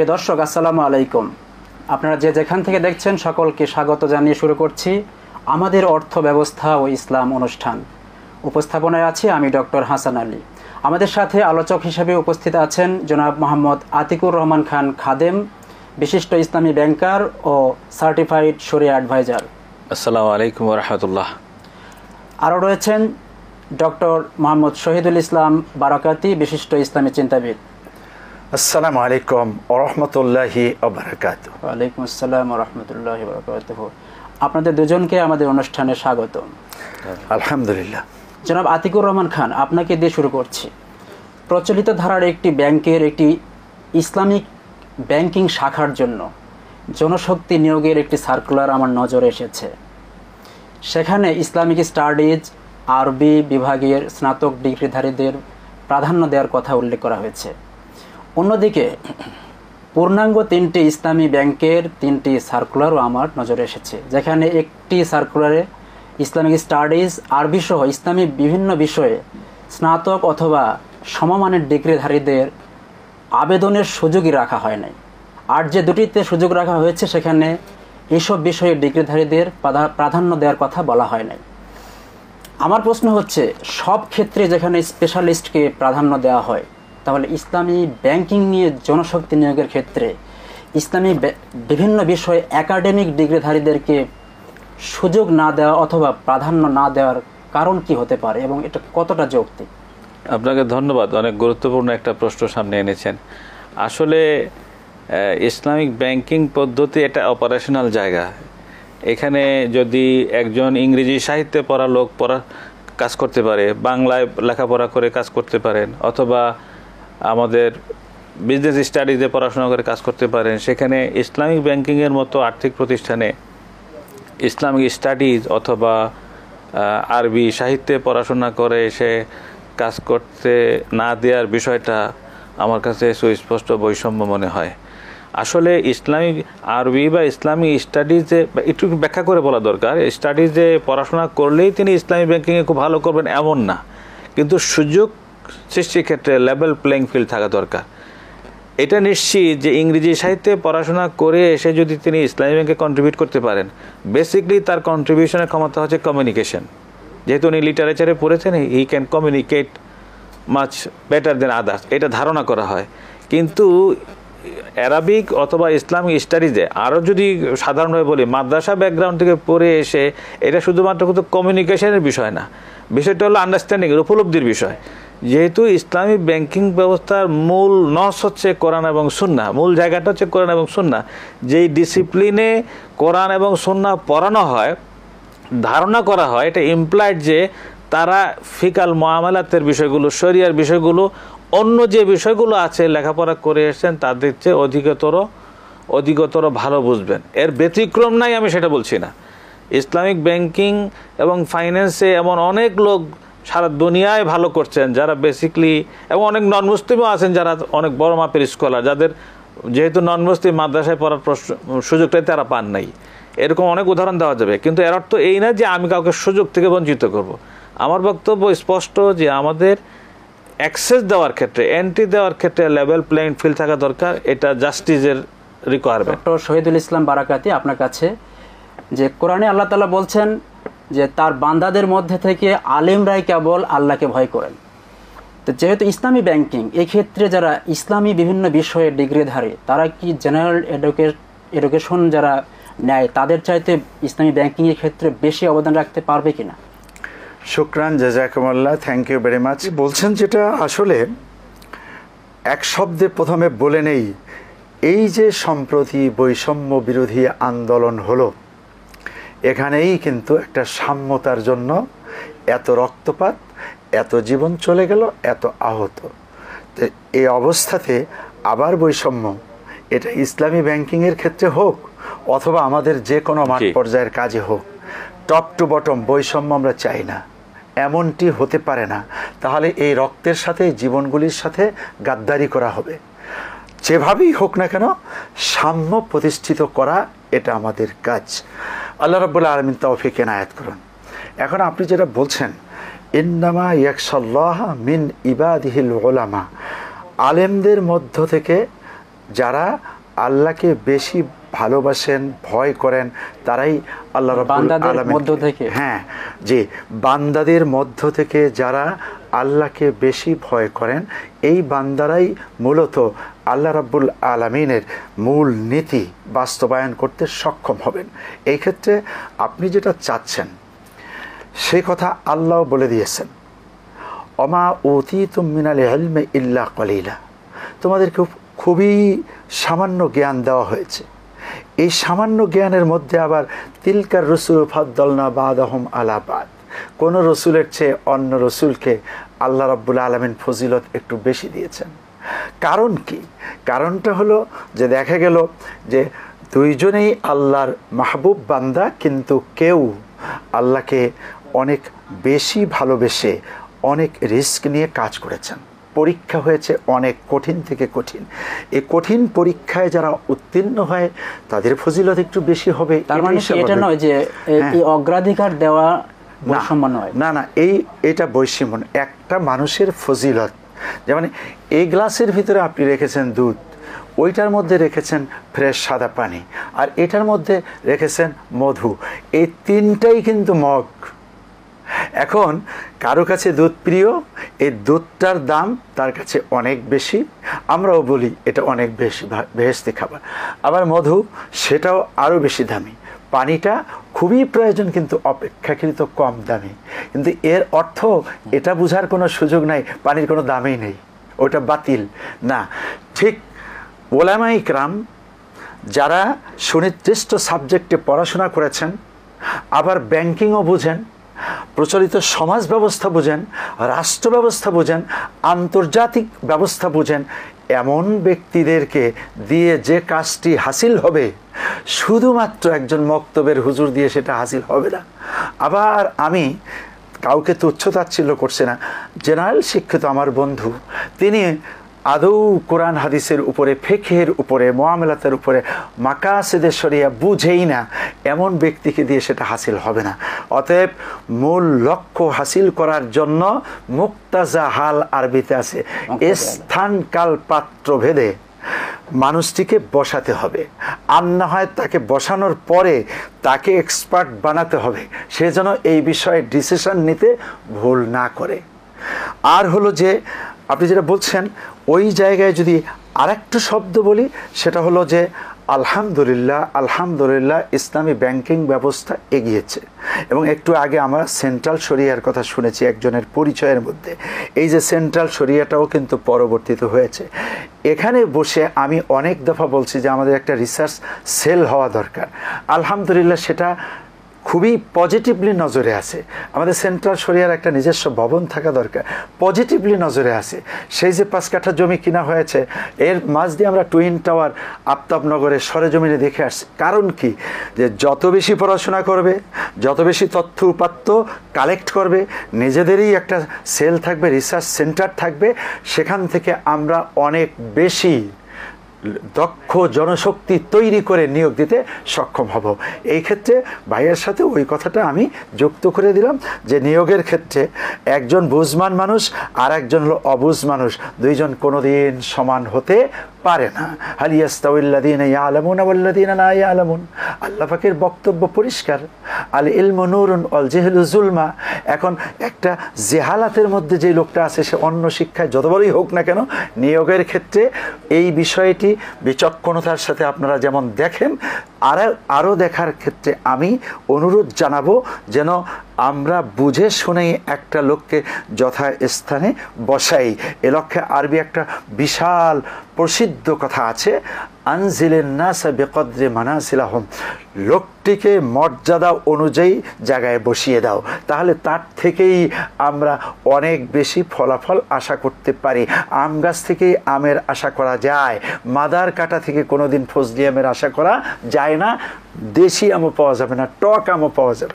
প্রিয় দর্শক, আসসালামু আলাইকুম। আপনারা যে যেখান থেকে দেখছেন সকলকে স্বাগত জানিয়ে শুরু করছি আমাদের অর্থ ব্যবস্থা ও ইসলাম অনুষ্ঠান। উপস্থাপনায় আছি আমি ডক্টর হাসান আলী। আমাদের সাথে আলোচক হিসেবে উপস্থিত আছেন জনাব মোহাম্মদ আতিকুর রহমান খান খাদেম, বিশিষ্ট ইসলামী ব্যাংকার ও সার্টিফাইড শরিয়া অ্যাডভাইজার। আসসালামু আলাইকুম ওয়া রাহমাতুল্লাহ। আরও রয়েছেন ডক্টর মোহাম্মদ শহীদুল ইসলাম বারাকাতি, বিশিষ্ট ইসলামী চিন্তাবিদ। আসসালামু আলাইকুম ওয়া রাহমাতুল্লাহি ওয়া বারাকাতুহু। ওয়ালাইকুম আসসালাম ওয়া রাহমাতুল্লাহি ওয়া বারাকাতুহু। আপনাদের দুজনকে আমাদের অনুষ্ঠানে স্বাগত। আলহামদুলিল্লাহ। জনাব আতিকুর রহমান খান, আপনাকে দিয়ে শুরু করছি। প্রচলিত ধারার একটি ব্যাংকের একটি ইসলামিক ব্যাংকিং শাখার জন্য জনশক্তি নিয়োগের একটি সার্কুলার আমার নজরে এসেছে। সেখানে ইসলামিক স্টাডিজ আরবি বিভাগের স্নাতক ডিগ্রিধারীদের প্রাধান্য দেওয়ার কথা উল্লেখ করা হয়েছে। অন্যদিকে পূর্ণাঙ্গ 3টি ইসলামী ব্যাংকের 3টি সার্কুলারও আমার নজরে এসেছে, যেখানে একটি সার্কুলারে ইসলামিক স্টাডিজ আরবি সহ ইসলামী বিভিন্ন বিষয়ে স্নাতক অথবা সমমানের ডিগ্রিধারীদের আবেদনের সুযোগই রাখা হয় নাই। আর যে দুটিতে সুযোগ রাখা হয়েছে সেখানে এইসব বিষয়ে ডিগ্রিধারীদের প্রাধান্য দেওয়ার কথা বলা হয় নাই। আমার প্রশ্ন হচ্ছে, সব ক্ষেত্রে যেখানে স্পেশালিস্টকে প্রাধান্য দেওয়া হয়, তাহলে ইসলামী ব্যাংকিং নিয়ে জনশক্তি নিয়োগের ক্ষেত্রে ইসলামী বিভিন্ন বিষয়ে একাডেমিক ডিগ্রিধারীদেরকে সুযোগ না দেওয়া অথবা প্রাধান্য না দেওয়ার কারণ কি হতে পারে এবং এটা কতটা যৌক্তিক? আপনাকে ধন্যবাদ, অনেক গুরুত্বপূর্ণ একটা প্রশ্ন সামনে এনেছেন। আসলে ইসলামিক ব্যাংকিং পদ্ধতি এটা অপারেশনাল জায়গা। এখানে যদি একজন ইংরেজি সাহিত্যে পড়া লোক কাজ করতে পারে, বাংলায় লেখাপড়া করে কাজ করতে পারেন, অথবা আমাদের বিজনেস স্টাডিজে পড়াশোনা করে কাজ করতে পারেন, সেখানে ইসলামিক ব্যাংকিংয়ের মতো আর্থিক প্রতিষ্ঠানে ইসলামিক স্টাডিজ অথবা আরবি সাহিত্যে পড়াশোনা করে এসে কাজ করতে না দেওয়ার বিষয়টা আমার কাছে সুস্পষ্ট বৈষম্য মনে হয়। আসলে ইসলামিক আরবি বা ইসলামিক স্টাডিজে একটু ব্যাখ্যা করে বলা দরকার। স্টাডিজে পড়াশোনা করলেই তিনি ইসলামিক ব্যাংকিংয়ে খুব ভালো করবেন এমন না, কিন্তু সুযোগ সৃষ্টির ক্ষেত্রে লেভেল প্লেইং ফিল্ড থাকা দরকার। এটা নিশ্চিত যে ইংরেজি সাহিত্যে পড়াশোনা করে এসে যদি তিনি ইসলামী ব্যাংকে কন্ট্রিবিউট করতে পারেন, বেসিকলি তার কন্ট্রিবিউশনের ক্ষমতা হচ্ছে কমিউনিকেশন। যেহেতু উনি লিটারেচারে পড়েছেন, he can communicate much better then others, এটা ধারণা করা হয়। কিন্তু অ্যারাবিক অথবা ইসলামিক স্টাডিজে আরও যদি সাধারণভাবে বলি, মাদ্রাসা ব্যাকগ্রাউন্ড থেকে পড়ে এসে এটা শুধুমাত্র কিন্তু কমিউনিকেশনের বিষয় না, বিষয়টা হলো আন্ডারস্ট্যান্ডিংয়ের, উপলব্ধির বিষয়। যেহেতু ইসলামী ব্যাংকিং ব্যবস্থার মূল নস হচ্ছে কোরআন এবং সুন্নাহ, মূল জায়গাটা হচ্ছে কোরআন এবং সুন্নাহ। যেই ডিসিপ্লিনে কোরআন এবং সুন্নাহ পড়ানো হয়, ধারণা করা হয়, এটা ইমপ্লাইড যে তারা ফিকাল মুআমালাতের বিষয়গুলো, শরিয়ার বিষয়গুলো, অন্য যে বিষয়গুলো আছে লেখাপড়া করে এসেছেন তাদের চেয়ে অধিকতর ভালো বুঝবেন। এর ব্যতিক্রম নাই আমি সেটা বলছি না। ইসলামিক ব্যাংকিং এবং ফাইন্যান্সে এমন অনেক লোক সারা দুনিয়ায় ভালো করছেন যারা বেসিকলি, এবং অনেক নন মুসলিমও আছেন যারা অনেক বড় মাপের স্কলার, যাদের যেহেতু নন মুসলিম মাদ্রাসায় পড়ার সুযোগটাই তারা পান নাই। এরকম অনেক উদাহরণ দেওয়া যাবে, কিন্তু এর অর্থ এই না যে আমি কাউকে সুযোগ থেকে বঞ্চিত করব। আমার বক্তব্য স্পষ্ট যে আমাদের অ্যাক্সেস দেওয়ার ক্ষেত্রে, এন্ট্রি দেওয়ার ক্ষেত্রে লেভেল প্লেইং ফিল্ড থাকা দরকার, এটা জাস্টিসের রিকোয়ারমেন্ট। ডক্টর শহীদুল ইসলাম বারাকাতি, আপনার কাছে যে কোরআনে আল্লাহ তাআলা বলছেন যে তার বান্দাদের মধ্যে থেকে আলেমরাই কেবল আল্লাহকে ভয় করেন। তো যেহেতু ইসলামী ব্যাংকিং, এক্ষেত্রে যারা ইসলামী বিভিন্ন বিষয়ে ডিগ্রিধারী, তারা কি জেনারেল এডুকেশন যারা নেয় তাদের চাইতে ইসলামী ব্যাংকিংয়ের ক্ষেত্রে বেশি অবদান রাখতে পারবে কিনা? শুকরান, জাযাকুমুল্লাহ, থ্যাংক ইউ ভেরি মাচ। বলছেন যেটা আসলে এক শব্দে প্রথমে বলে নেই, এই যে সম্প্রতি বৈষম্য বিরোধী আন্দোলন হলো, এখানেই কিন্তু একটা সাম্যতার জন্য এত রক্তপাত, এত জীবন চলে গেল, এত আহত। তো এই অবস্থাতে আবার বৈষম্য, এটা ইসলামী ব্যাংকিংয়ের ক্ষেত্রে হোক অথবা আমাদের যে কোনো মাঠ পর্যায়ের কাজে হোক, টপ টু বটম বৈষম্য আমরা চাই না, এমনটি হতে পারে না। তাহলে এই রক্তের সাথে, জীবনগুলির সাথে গাদ্দারি করা হবে। যেভাবেই হোক না কেন সাম্য প্রতিষ্ঠিত করা এটা আমাদের কাজ। আল্লাহ রাব্বুল আলামিন তৌফিক এনায়েত করুন। এখন আপনি যেটা বলছেন, ইন্নামা ইয়াখশাল্লাহ মিন ইবাদিহিল উলামা, আলেমদের মধ্য থেকে যারা আল্লাহকে বেশি ভালোবাসেন, ভয় করেন, তারাই আল্লাহ রাব্বুল বান্দাদের আলামিন মধ্য থেকে। হ্যাঁ, যে বান্দাদের মধ্য থেকে যারা আল্লাহকে বেশি ভয় করেন, এই বান্দারাই মূলত আল্লাহ রাব্বুল আলামিনের মূল নীতি বাস্তবায়ন করতে সক্ষম হবেন। এই ক্ষেত্রে আপনি যেটা চাচ্ছেন সেই কথা আল্লাহ বলে দিয়েছেন, অমা উতীতুম মিনাল ইলমি ইল্লা কলিলা, তোমাদেরকে খুবই সামান্য জ্ঞান দেওয়া হয়েছে। এই সামান্য জ্ঞানের মধ্যে আবার তিলকার রসুল ফাদ্দালনা বাদাহুম আলা বাদ, কোন রসুলের চেয়ে অন্য রসুলকে আল্লাহ রাব্বুল আলামিন ফজিলত একটু বেশি দিয়েছেন। কারণ কি? কারণটা হলো যে দেখা গেল যে দুইজনেই আল্লাহর মাহবুব বান্দা, কিন্তু কেউ আল্লাহকে অনেক বেশি ভালোবেসে অনেক রিস্ক নিয়ে কাজ করেছেন। পরীক্ষা হয়েছে অনেক কঠিন থেকে কঠিন। এই কঠিন পরীক্ষায় যারা উত্তীর্ণ হয় তাদের ফজিলত একটু বেশি হবে। তার মানে কি এটা নয় যে এই অগ্রাধিকার দেওয়া বৈষম্য নয়? না না, এটা বৈষম্য। একটা মানুষের ফজিলত, যেমন এই গ্লাসের ভিতরে আপনি রেখেছেন দুধ, ওইটার মধ্যে রেখেছেন ফ্রেশ সাদা পানি, আর এটার মধ্যে রেখেছেন মধু, এই তিনটাই কিন্তু মগ। এখন কারো কাছে দুধ প্রিয়, এই দুধটার দাম তার কাছে অনেক বেশি, আমরাও বলি এটা অনেক বেশি বেহেশতি খাবার। আবার মধু, সেটাও আরও বেশি দামি। পানিটা খুবই প্রয়োজন কিন্তু অপেক্ষাকৃত কম দামি। কিন্তু এর অর্থ এটা বোঝার কোনো সুযোগ নাই পানির কোনো দামই নেই, ওটা বাতিল না। ঠিক ওলামায়ে ইকরাম যারা সুনির্দিষ্ট সাবজেক্টে পড়াশোনা করেছেন, আবার ব্যাংকিংও বুঝেন, প্রচলিত সমাজ ব্যবস্থা বুঝেন, রাষ্ট্র ব্যবস্থা বুঝেন, আন্তর্জাতিক ব্যবস্থা বুঝেন, এমন ব্যক্তিদেরকে দিয়ে যে কাজটি হাসিল হবে, শুধুমাত্র একজন মক্তবের হুজুর দিয়ে সেটা হাসিল হবে না। আবার আমি কাউকে তুচ্ছ-তাচ্ছিল্য করছি না, জেনারেল শিক্ষিত আমার বন্ধু, তিনি আদৌ কোরআন হাদিসের উপরে, ফিকহের উপরে, মুআমালাতের উপরে, মাকাসিদে শরিয়া বুঝেই না, এমন ব্যক্তিকে দিয়ে সেটা হাসিল হবে না। অতএব মূল লক্ষ্য হাসিল করার জন্য মুক্তাজা হাল আরবিতে আছে, স্থান কাল পাত্র ভেদে মানুষটিকে বসাতে হবে। আর না হয় তাকে বসানোর পরে তাকে এক্সপার্ট বানাতে হবে, সে যেন এই বিষয়ে ডিসিশন নিতে ভুল না করে। আর হলো যে আপনি যেটা বলছেন, ওই জায়গায় যদি আরেকটা শব্দ বলি, সেটা হলো যে আলহামদুলিল্লাহ, আলহামদুলিল্লাহ ইসলামী ব্যাংকিং ব্যবস্থা এগিয়েছে। এবং একটু আগে আমরা সেন্ট্রাল শরিয়ার কথা শুনেছি একজনের পরিচয়ের মধ্যে, এই যে সেন্ট্রাল শরিয়াটাও কিন্তু পরবর্তীতে হয়েছে। এখানে বসে আমি অনেক দফা বলছি যে আমাদের একটা রিসার্চ সেল হওয়া দরকার। আলহামদুলিল্লাহ সেটা খুবই পজিটিভলি নজরে আছে। আমাদের সেন্ট্রাল শরিয়ার একটা নিজস্ব ভবন থাকা দরকার, পজিটিভলি নজরে আছে। সেই যে 5 কাঠা জমি কিনা হয়েছে, এর মাঝ দিয়ে আমরা টুইন টাওয়ার আফতাবনগরের সরেজমিনে দেখে আসছি। কারণ কি? যে যত বেশি পড়াশোনা করবে, যত বেশি তথ্য উপাত্ত কালেক্ট করবে, নিজেদেরই একটা সেল থাকবে, রিসার্চ সেন্টার থাকবে, সেখান থেকে আমরা অনেক বেশি দক্ষ জনশক্তি তৈরি করে নিয়োগ দিতে সক্ষম হব। এই ক্ষেত্রে ভাইয়ের সাথে ওই কথাটা আমি যুক্ত করে দিলাম যে নিয়োগের ক্ষেত্রে একজন বুঝমান মানুষ আর একজন হলো অবুঝ মানুষ, দুইজন কোনোদিন সমান হতে পারে না। হাল ইয়াস্তাউল্লাযীনা ইয়ালামুনা ওয়াল্লাযীনা লা ইয়ালামুন, আল্লাহ পাকের বক্তব্য পরিষ্কার, আল ইলমু নূরুন ওয়াল জাহলু যুলমা। এখন একটা জেহালাতের মধ্যে যে লোকটা আছে, সে অন্য শিক্ষায় যত বড়ই হোক না কেন, নিয়োগের ক্ষেত্রে এই বিষয়টি বিচক্ষণতার সাথে আপনারা যেমন দেখেন, আরও দেখার ক্ষেত্রে আমি অনুরোধ জানাবো যেন আমরা বুঝে শুনেই একটা লোককে যথাস্থানে বসাই। এ লক্ষ্যে আরবি একটা বিশাল প্রসিদ্ধ কথা আছে, আনজিলেন নাস বিকদ্রি মানাসিলাহুম, লোকটিকে মর্যাদা অনুযায়ী জায়গায় বসিয়ে দাও, তাহলে তার থেকেই আমরা অনেক বেশি ফলাফল আশা করতে পারি। আম গাছ থেকেই আমের আশা করা যায়, মাদার কাটা থেকে কোনোদিন ফজলি আমের আশা করা যায় না। দেশি আমও পাওয়া যাবে না, টক আমও পাওয়া যাবে।